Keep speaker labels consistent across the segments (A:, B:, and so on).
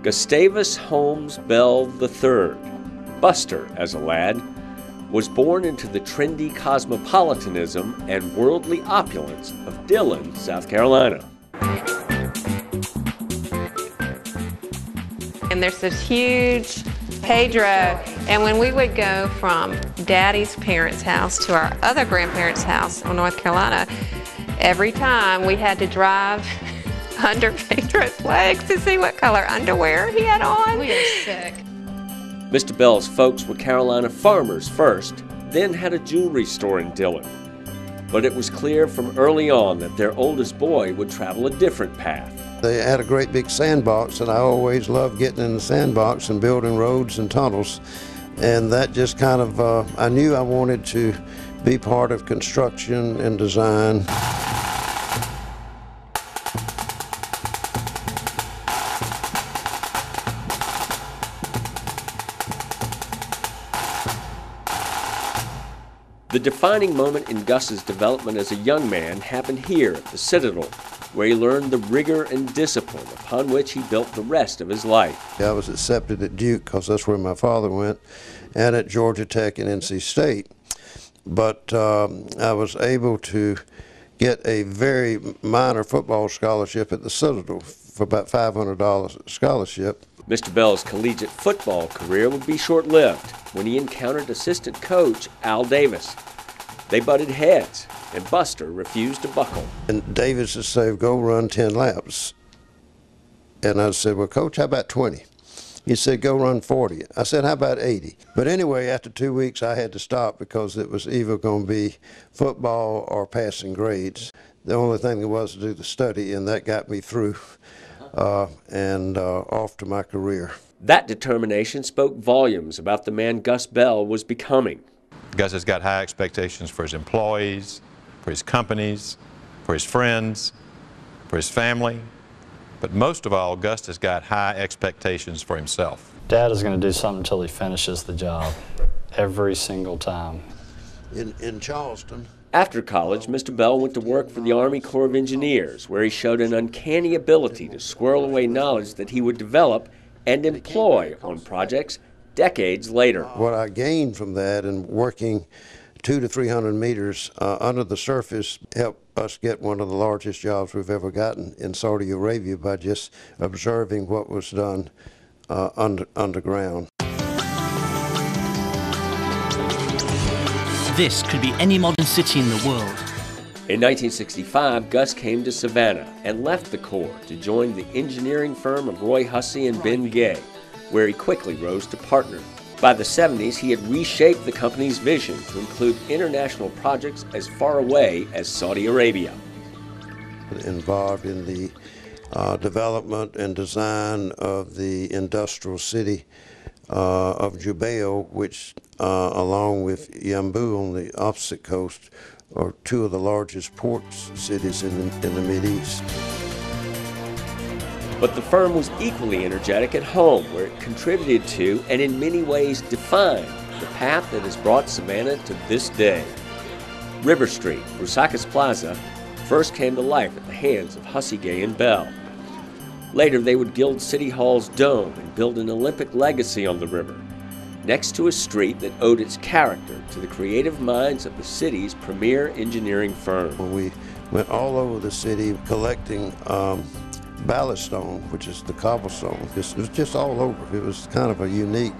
A: Gustavus Holmes Bell III, Buster as a lad, was born into the trendy cosmopolitanism and worldly opulence of Dillon, South Carolina.
B: And there's this huge Pedro, and when we would go from Daddy's parents' house to our other grandparents' house in North Carolina, every time we had to drive under Pedro's legs to see what color underwear he had on.
C: We are sick.
A: Mr. Bell's folks were Carolina farmers first, then had a jewelry store in Dillon. But it was clear from early on that their oldest boy would travel a different path.
D: They had a great big sandbox, and I always loved getting in the sandbox and building roads and tunnels. And that just kind of, I knew I wanted to be part of construction and design.
A: The defining moment in Gus's development as a young man happened here at the Citadel, where he learned the rigor and discipline upon which he built the rest of his life.
D: I was accepted at Duke because that's where my father went, and at Georgia Tech and NC State. But I was able to get a very minor football scholarship at the Citadel for about $500 scholarship.
A: Mr. Bell's collegiate football career would be short-lived when he encountered assistant coach Al Davis. They butted heads, and Buster refused to buckle.
D: And Davis would say, go run 10 laps. And I said, well, Coach, how about 20? He said, go run 40. I said, how about 80? But anyway, after 2 weeks, I had to stop because it was either going to be football or passing grades. The only thing there was to do the study, and that got me through and off to my career.
A: That determination spoke volumes about the man Gus Bell was becoming.
E: Gus has got high expectations for his employees, for his companies, for his friends, for his family. But most of all, Gus has got high expectations for himself.
F: Dad is going to do something until he finishes the job, every single time.
D: In Charleston.
A: After college, Mr. Bell went to work for the Army Corps of Engineers, where he showed an uncanny ability to squirrel away knowledge that he would develop and employ on projects decades later.
D: What I gained from that and working 200 to 300 meters under the surface helped us get one of the largest jobs we've ever gotten in Saudi Arabia by just observing what was done underground.
G: This could be any modern city in the world.
A: In 1965, Gus came to Savannah and left the Corps to join the engineering firm of Roy Hussey and Ben Gay, where he quickly rose to partner. By the 70s, he had reshaped the company's vision to include international projects as far away as Saudi Arabia.
D: Involved in the development and design of the industrial city of Jubail, which along with Yanbu on the opposite coast are two of the largest port cities in the Mideast.
A: But the firm was equally energetic at home, where it contributed to and in many ways defined the path that has brought Savannah to this day. River Street, Rusacas Plaza, first came to life at the hands of Hussey, Gay, and Bell. Later, they would gild City Hall's dome and build an Olympic legacy on the river, next to a street that owed its character to the creative minds of the city's premier engineering firm.
D: We went all over the city collecting ballast stone, which is the cobblestone. It was just all over. It was kind of a unique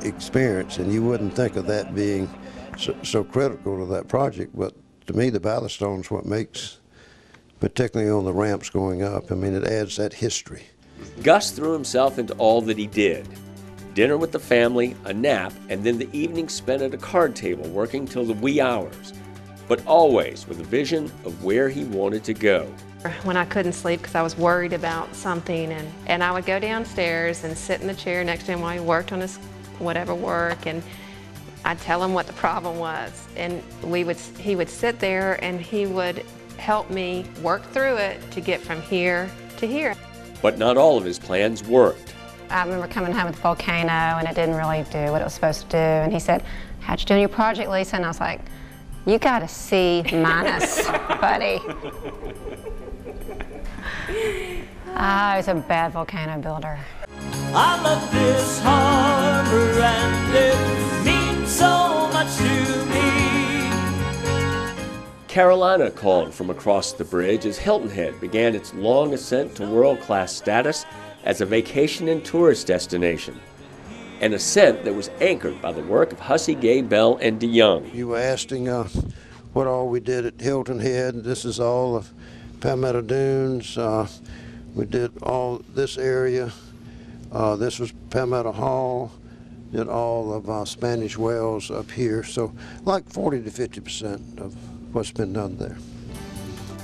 D: experience, and you wouldn't think of that being so critical to that project, but to me the ballast stone is what makes, particularly on the ramps going up, I mean, it adds that history.
A: Gus threw himself into all that he did. Dinner with the family, a nap, and then the evening spent at a card table working till the wee hours, but always with a vision of where he wanted to go.
B: When I couldn't sleep because I was worried about something, and I would go downstairs and sit in the chair next to him while he worked on his whatever work, and I'd tell him what the problem was, and he would sit there and he would help me work through it to get from here to here.
A: But not all of his plans worked.
C: I remember coming home with the volcano and it didn't really do what it was supposed to do, and he said, "How'd you do on your project, Lisa?" And I was like, "You got a C minus, buddy." I was a bad volcano builder.
H: I love this harbor and it means so much to me.
A: Carolina called from across the bridge as Hilton Head began its long ascent to world-class status as a vacation and tourist destination. An ascent that was anchored by the work of Hussey, Gay, Bell, and DeYoung.
D: You were asking what all we did at Hilton Head. This is all of Palmetto Dunes. We did all this area. This was Palmetto Hall. Did all of Spanish Wells up here. So like 40 to 50% of what's been done there.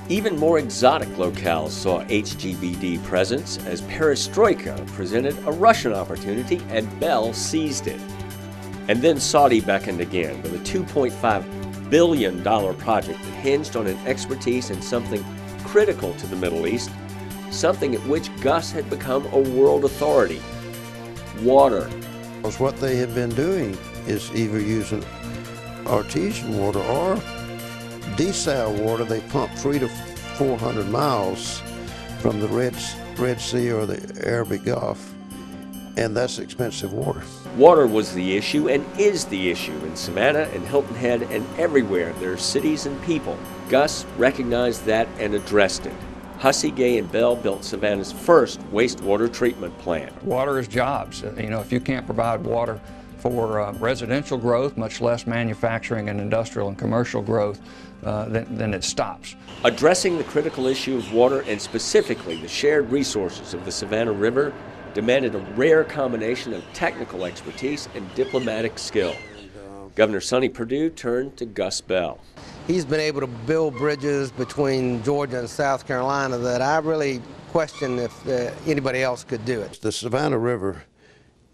A: Even more exotic locales saw HGBD presence as Perestroika presented a Russian opportunity and Bell seized it. And then Saudi beckoned again with a $2.5 billion project that hinged on an expertise in something critical to the Middle East, something at which Gus had become a world authority: water.
D: Because what they had been doing is either using artesian water or desal water. They pump 300 to 400 miles from the Red Sea or the Arabic Gulf, and that's expensive water.
A: Water was the issue and is the issue in Savannah and Hilton Head and everywhere there are cities and people. Gus recognized that and addressed it. Hussey, Gay, and Bell built Savannah's first wastewater treatment plant.
I: Water is jobs. You know, if you can't provide water for residential growth, much less manufacturing and industrial and commercial growth, then it stops.
A: Addressing the critical issue of water and specifically the shared resources of the Savannah River demanded a rare combination of technical expertise and diplomatic skill. Governor Sonny Perdue turned to Gus Bell.
J: He's been able to build bridges between Georgia and South Carolina that I really question if anybody else could do it.
D: The Savannah River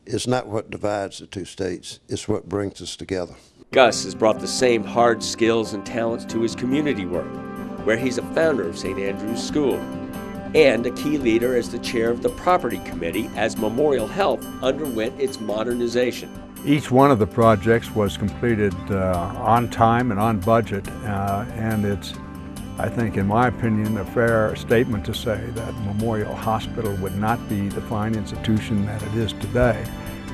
D: is not what divides the two states, it's what brings us together.
A: Gus has brought the same hard skills and talents to his community work, where he's a founder of St. Andrew's School and a key leader as the chair of the property committee as Memorial Health underwent its modernization.
K: Each one of the projects was completed on time and on budget, and it's, I think, in my opinion, a fair statement to say that Memorial Hospital would not be the fine institution that it is today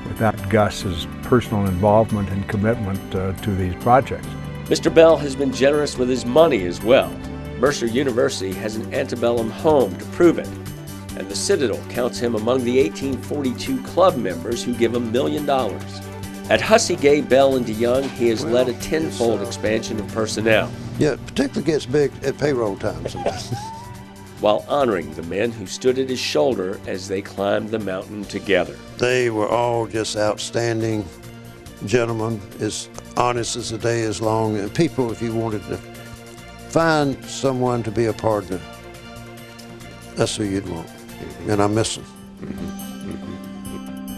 K: without Gus's personal involvement and commitment to these projects.
A: Mr. Bell has been generous with his money as well. Mercer University has an antebellum home to prove it, and the Citadel counts him among the 1842 club members who give $1 million. At Hussey, Gay, Bell, and DeYoung, he has led a tenfold expansion of personnel.
D: Yeah, it particularly gets big at payroll time sometimes.
A: While honoring the men who stood at his shoulder as they climbed the mountain together.
D: They were all just outstanding gentlemen, as honest as the day is long, and people, if you wanted to find someone to be a partner, that's who you'd want, and I miss them.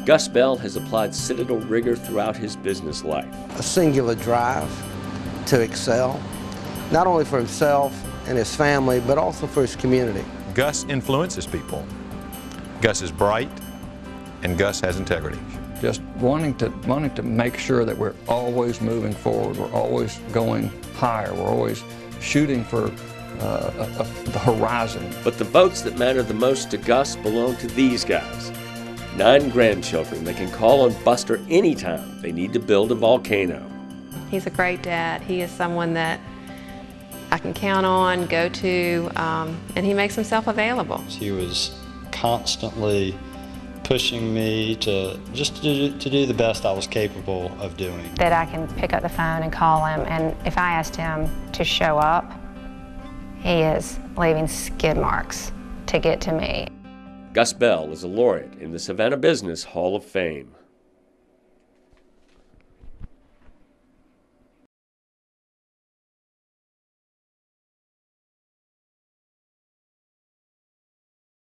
A: Gus Bell has applied Citadel rigor throughout his business life.
J: A singular drive to excel, not only for himself and his family, but also for his community.
E: Gus influences people. Gus is bright, and Gus has integrity.
I: Just wanting to make sure that we're always moving forward, we're always going higher, we're always shooting for the horizon.
A: But the votes that matter the most to Gus belong to these guys. 9 grandchildren that can call on Buster anytime they need to build a volcano.
B: He's a great dad. He is someone that I can count on, go to, and he makes himself available.
F: He was constantly pushing me to do the best I was capable of doing.
C: That I can pick up the phone and call him, and if I asked him to show up, he is leaving skid marks to get to me.
A: Gus Bell is a laureate in the Savannah Business Hall of Fame.